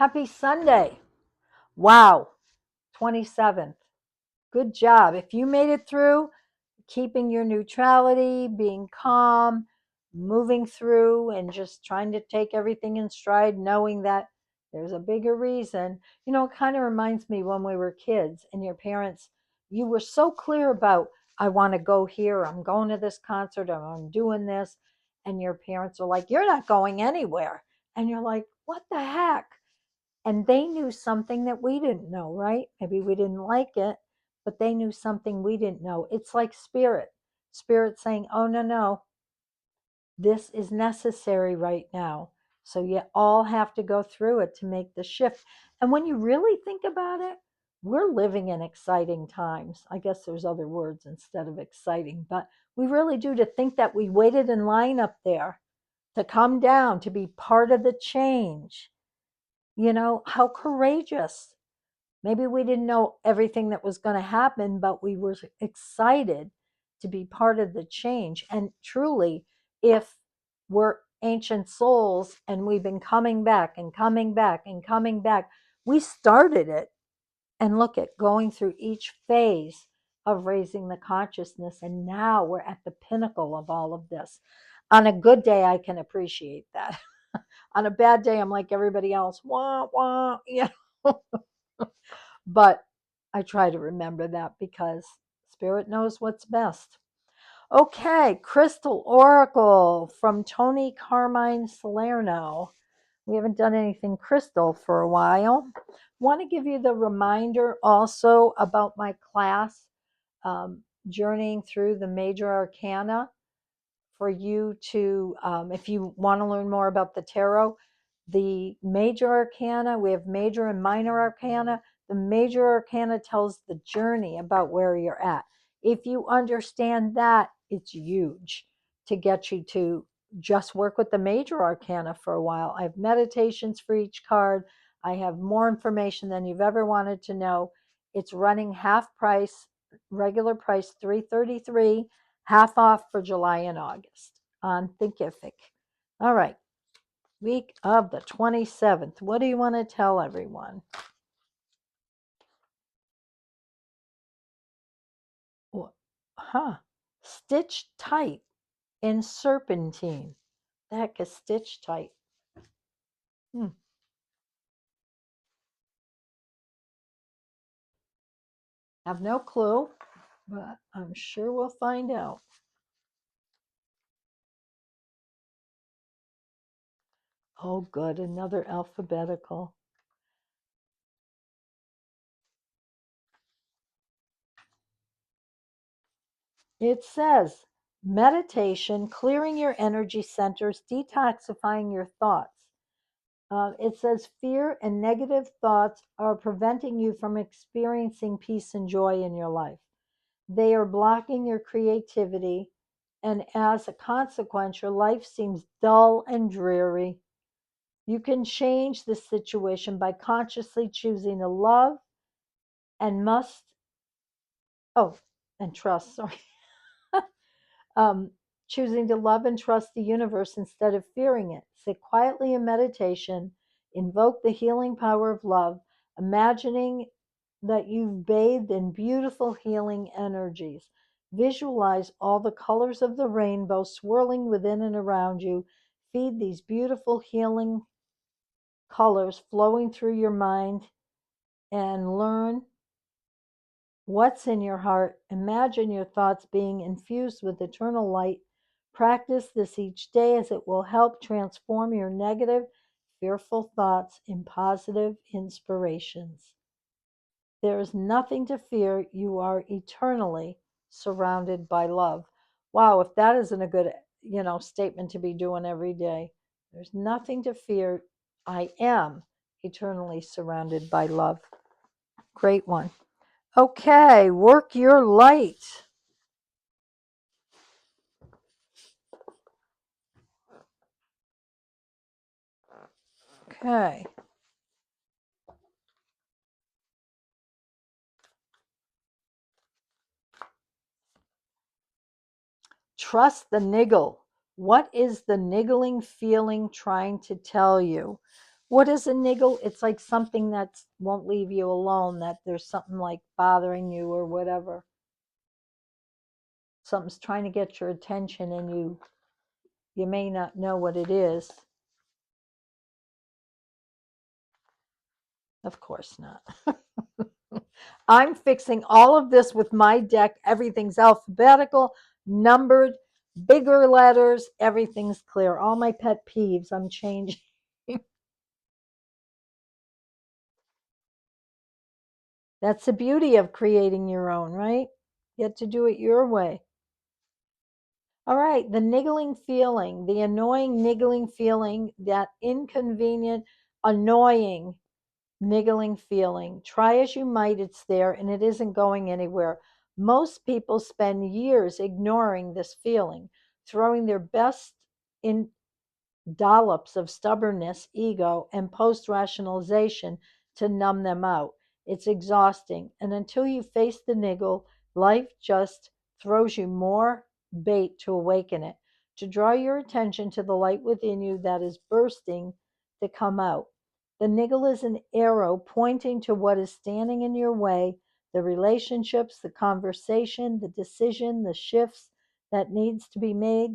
Happy Sunday. Wow, 27th. Good job. If you made it through, keeping your neutrality, being calm, moving through, and just trying to take everything in stride, knowing that there's a bigger reason. It kind of reminds me when we were kids and your parents, you were so clear about, I want to go here, I'm going to this concert, or I'm doing this. And your parents are like, you're not going anywhere. And you're like, what the heck? And they knew something that we didn't know, right? Maybe we didn't like it, but they knew something we didn't know. It's like spirit saying, oh, no, no, this is necessary right now. So you all have to go through it to make the shift. And when you really think about it, we're living in exciting times. I guess there's other words instead of exciting, but we really do. To think that we waited in line up there to come down, to be part of the change. How courageous. Maybe we didn't know everything that was going to happen, but we were excited to be part of the change. And truly, if we're ancient souls and we've been coming back and coming back and coming back, we started it. And look at going through each phase of raising the consciousness. And now we're at the pinnacle of all of this. On a good day, I can appreciate that. On a bad day, I'm like everybody else, wah, wah, But I try to remember that because Spirit knows what's best. Okay, Crystal Oracle from Tony Carmine Salerno. We haven't done anything crystal for a while. Want to give you the reminder also about my class, journeying through the major arcana, for you to, if you want to learn more about the tarot, the major arcana, we have major and minor arcana. The major arcana tells the journey about where you're at. If you understand that, it's huge to get you to just work with the major arcana for a while. I have meditations for each card. I have more information than you've ever wanted to know. It's running half price, regular price $333, half off for July and August on Thinkific. All right, week of the 27th. What do you want to tell everyone? Stitch tight in serpentine. The heck is stitch tight? Have no clue, but I'm sure we'll find out. Oh, good, another alphabetical. It says meditation, clearing your energy centers, detoxifying your thoughts. It says fear and negative thoughts are preventing you from experiencing peace and joy in your life. They are blocking your creativity, and as a consequence, your life seems dull and dreary. You can change this situation by consciously choosing to love and must, oh, and trust, sorry. um, Choosing to love and trust the universe instead of fearing it. Sit quietly in meditation, invoke the healing power of love, imagining that you've bathed in beautiful healing energies. Visualize all the colors of the rainbow swirling within and around you. Feed these beautiful healing colors flowing through your mind and learn what's in your heart. Imagine your thoughts being infused with eternal light. Practice this each day as it will help transform your negative, fearful thoughts in positive inspirations. There is nothing to fear. You are eternally surrounded by love. Wow, if that isn't a good, statement to be doing every day. There's nothing to fear. I am eternally surrounded by love. Great one. Okay, work your light. Okay. Trust the niggle. What is the niggling feeling trying to tell you? What is a niggle? It's like something that won't leave you alone, that there's something like bothering you or whatever. Something's trying to get your attention and you may not know what it is. Of course not. I'm fixing all of this with my deck. Everything's alphabetical, numbered, bigger letters, everything's clear. All my pet peeves, I'm changing. That's the beauty of creating your own, right? You get to do it your way. All right, the niggling feeling, the annoying niggling feeling, that inconvenient, annoying niggling feeling. Try as you might, it's there and it isn't going anywhere. Most people spend years ignoring this feeling, throwing their best in dollops of stubbornness, ego, and post rationalization to numb them out. It's exhausting. And until you face the niggle, life just throws you more bait to awaken it, to draw your attention to the light within you that is bursting to come out. The niggle is an arrow pointing to what is standing in your way, the relationships, the conversation, the decision, the shifts that needs to be made,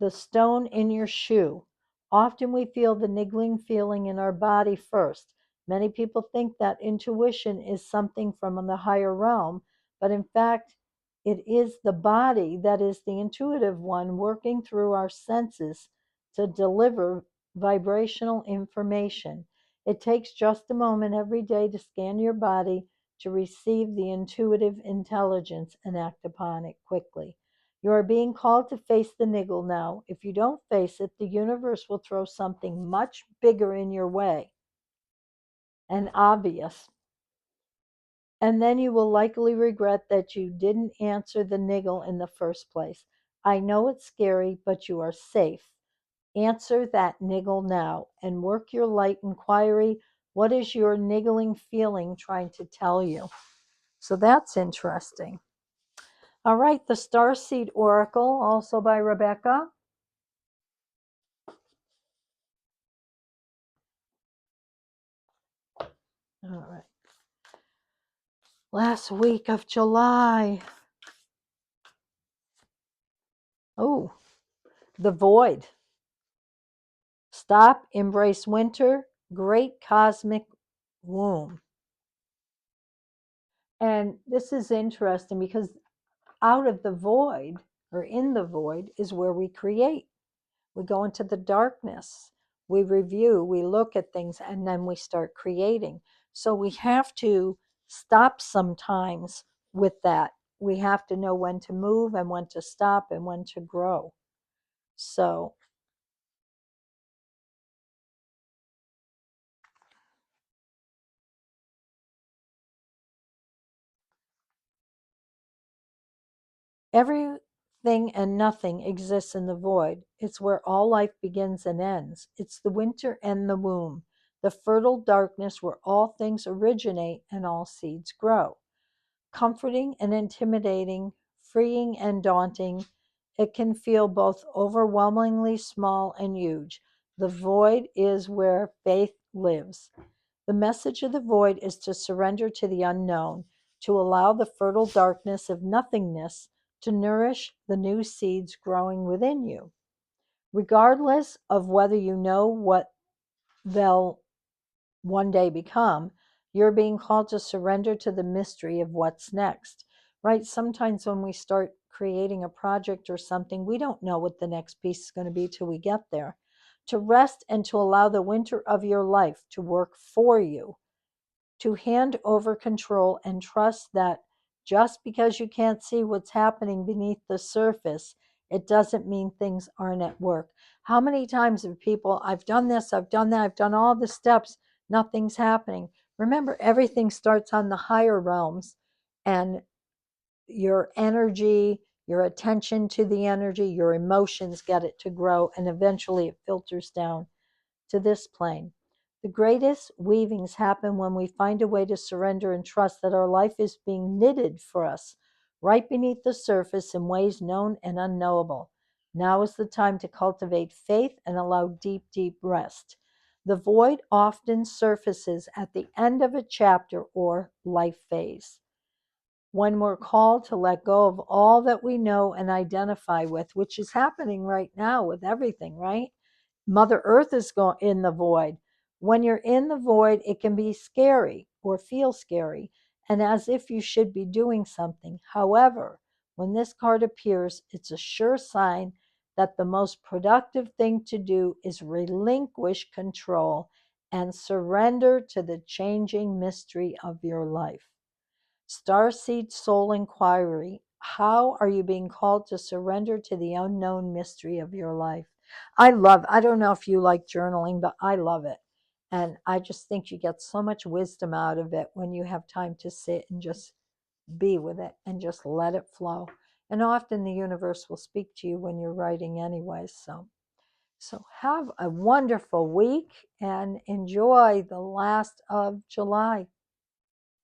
the stone in your shoe. Often we feel the niggling feeling in our body first. Many people think that intuition is something from the higher realm, but in fact, it is the body that is the intuitive one working through our senses to deliver vibrational information. It takes just a moment every day to scan your body to receive the intuitive intelligence and act upon it quickly. You are being called to face the niggle now. If you don't face it, the universe will throw something much bigger in your way and obvious. And then you will likely regret that you didn't answer the niggle in the first place. I know it's scary, but you are safe. Answer that niggle now and work your light inquiry. What is your niggling feeling trying to tell you? So that's interesting. All right, the Starseed Oracle, also by Rebecca. All right. Last week of July. Oh, the void. Stop, embrace winter, great cosmic womb. And this is interesting because out of the void, or in the void, is where we create. We go into the darkness, we review, we look at things, and then we start creating. So we have to stop sometimes with that. We have to know when to move and when to stop and when to grow. So everything and nothing exists in the void. It's where all life begins and ends. It's the winter and the womb, the fertile darkness where all things originate and all seeds grow. Comforting and intimidating, freeing and daunting, it can feel both overwhelmingly small and huge. The void is where faith lives. The message of the void is to surrender to the unknown, to allow the fertile darkness of nothingness to nourish the new seeds growing within you. Regardless of whether you know what they'll one day become, you're being called to surrender to the mystery of what's next. Right? Sometimes when we start creating a project or something, we don't know what the next piece is going to be till we get there. To rest and to allow the winter of your life to work for you, to hand over control and trust that just because you can't see what's happening beneath the surface, it doesn't mean things aren't at work. How many times have people, I've done this, I've done that, I've done all the steps, nothing's happening. Remember, everything starts on the higher realms, and your energy, your attention to the energy, your emotions get it to grow, and eventually it filters down to this plane. The greatest weavings happen when we find a way to surrender and trust that our life is being knitted for us right beneath the surface in ways known and unknowable. Now is the time to cultivate faith and allow deep, deep rest. The void often surfaces at the end of a chapter or life phase, when we're called to let go of all that we know and identify with, which is happening right now with everything, right? Mother Earth is going in the void. When you're in the void, it can be scary or feel scary and as if you should be doing something. However, when this card appears, it's a sure sign that the most productive thing to do is relinquish control and surrender to the changing mystery of your life. Starseed Soul Inquiry. How are you being called to surrender to the unknown mystery of your life? I don't know if you like journaling, but I love it. And I just think you get so much wisdom out of it when you have time to sit and just be with it and just let it flow. And often the universe will speak to you when you're writing anyway. So have a wonderful week and enjoy the last of July.